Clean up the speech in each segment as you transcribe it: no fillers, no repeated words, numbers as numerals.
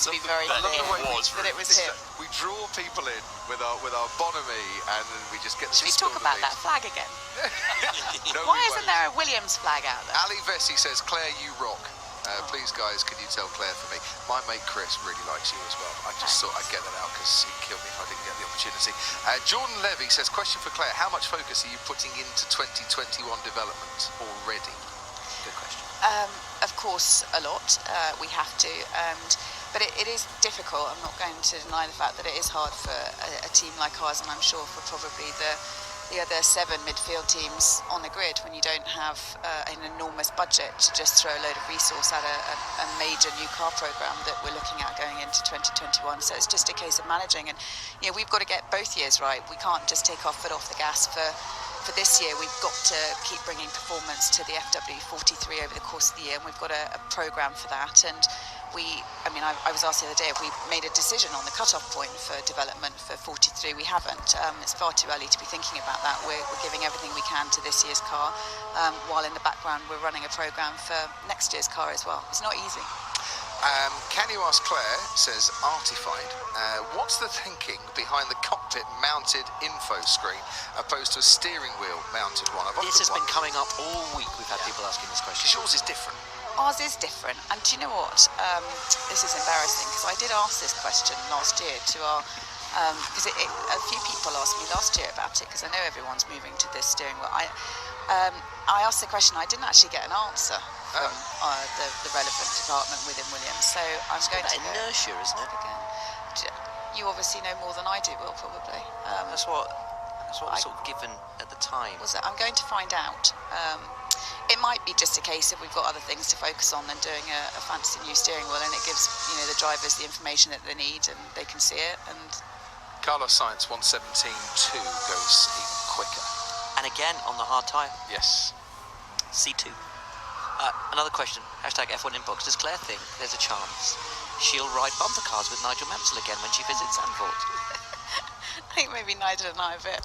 To be very clear that it was him. We draw people in with our bonhomie, and then we just get. Should we talk about that flag again? No, why isn't there a Williams flag out there? Ali Vessi says, Claire, you rock. Please, guys, can you tell Claire for me? My mate Chris really likes you as well. I just thought I'd get that out because he'd kill me if I didn't get the opportunity. Jordan Levy says, question for Claire, how much focus are you putting into 2021 development already? Good question. Of course, a lot. We have to. But it is difficult. I'm not going to deny the fact that it is hard for a team like ours, and I'm sure for probably the other 7 midfield teams on the grid, when you don't have an enormous budget to just throw a load of resource at a major new car programme that we're looking at going into 2021. So it's just a case of managing, and we've got to get both years right. We can't just take our foot off the gas for this year. We've got to keep bringing performance to the FW43 over the course of the year, and we've got a programme for that. And I was asked the other day if we made a decision on the cut-off point for development for 43. We haven't. It's far too early to be thinking about that. We're giving everything we can to this year's car, while in the background we're running a programme for next year's car as well. It's not easy. Can you ask Claire, says Artified, what's the thinking behind the cockpit mounted info screen opposed to a steering wheel mounted one? This has been coming up all week. We've had people asking this question. Yours is different. Ours is different, and do you know what? This is embarrassing because I did ask this question last year to our. Because a few people asked me last year about it, because I know everyone's moving to this steering wheel. I asked the question. I didn't actually get an answer from the relevant department within Williams. So I'm going to inertia, isn't it? Again. You obviously know more than I do, Will, probably. That's what was sort of given at the time. Was it? I'm going to find out. It might be just a case of we've got other things to focus on than doing a fancy new steering wheel, and it gives the drivers the information that they need and they can see it. And Carlos Sainz 117.2 goes even quicker. And again on the hard tyre. Yes. C2. Another question. #F1 Inbox. Does Claire think there's a chance she'll ride bumper cars with Nigel Mansell again when she visits Zandvoort? I think maybe Nigel and I are a bit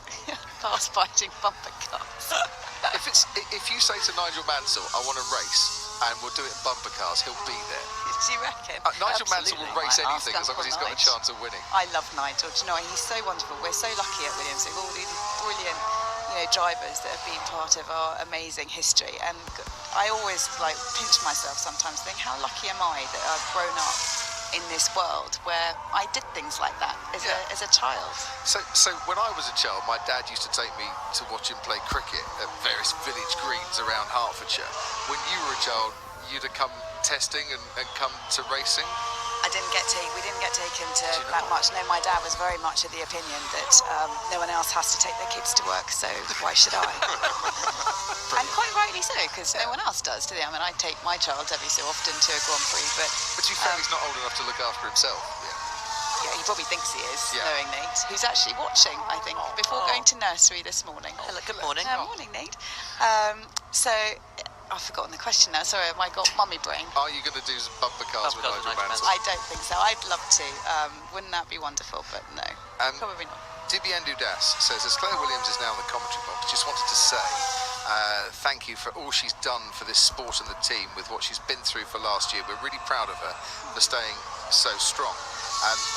past biting bumper cars. If you say to Nigel Mansell, I want to race, and we'll do it in bumper cars, he'll be there. Do you reckon? Nigel Mansell will race anything as long as he's got a chance of winning. I love Nigel. Do you know, he's so wonderful. We're so lucky at Williams with all these brilliant drivers that have been part of our amazing history. And I always pinch myself sometimes, think how lucky am I that I've grown up in this world where I did things like that as a child. So when I was a child, my dad used to take me to watch him play cricket at various village greens around Hertfordshire. When you were a child, you'd have come testing and come to racing? We didn't get taken to that much. No, my dad was very much of the opinion that no one else has to take their kids to work, so why should I? And quite rightly so, because no one else does, do they? I mean, I take my child every so often to a Grand Prix, but to be fair, he's not old enough to look after himself. Yeah, he probably thinks he is, knowing Nate, who's actually watching, I think, before going to nursery this morning. Hello, good morning. Morning, Nate. So, I've forgotten the question now. Sorry, I got mummy brain. Are you going to do some bumper cars with Nigel Mansell? I don't think so. I'd love to. Wouldn't that be wonderful? But no, probably not. Dibiendu Das says, as Claire Williams is now in the commentary box, just wanted to say thank you for all she's done for this sport and the team with what she's been through for last year. We're really proud of her for staying so strong.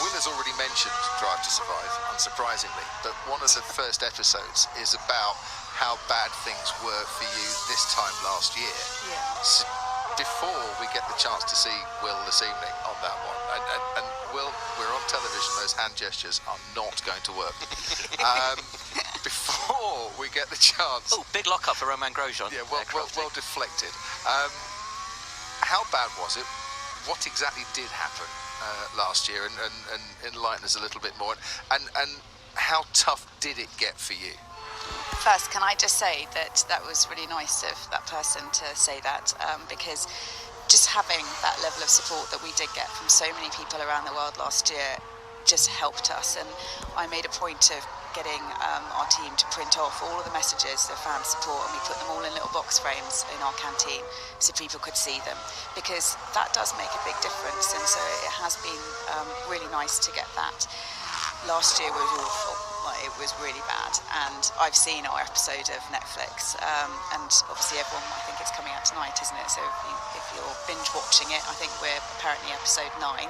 Will has already mentioned Drive to Survive, unsurprisingly, but one of the first episodes is about how bad things were for you this time last year. Yeah. So before we get the chance to see Will this evening on that one, and Will, we're on television, those hand gestures are not going to work. Before we get the chance... Oh, big lock-up for Romain Grosjean. Yeah, well deflected. How bad was it? What exactly did happen last year? And enlighten us a little bit more. And how tough did it get for you? First, can I just say that was really nice of that person to say that, because just having that level of support that we did get from so many people around the world last year just helped us. And I made a point of getting our team to print off all of the messages of fan support, and we put them all in little box frames in our canteen so people could see them, because that does make a big difference. And so it has been really nice to get that. Last year was awful. It was really bad, and I've seen our episode of Netflix, and obviously everyone, I think it's coming out tonight, isn't it? So if you're binge watching it, I think we're apparently episode 9.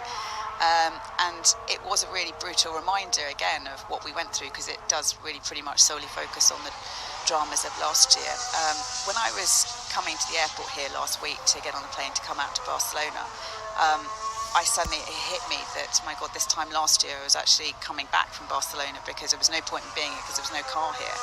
And it was a really brutal reminder again of what we went through, because it does really pretty much solely focus on the dramas of last year. When I was coming to the airport here last week to get on the plane to come out to Barcelona, it hit me that, my God, this time last year I was actually coming back from Barcelona because there was no point in being here because there was no car here.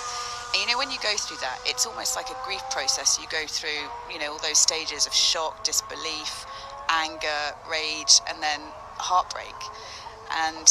And you know, when you go through that, it's almost like a grief process. You go through, you know, all those stages of shock, disbelief, anger, rage, and then heartbreak. And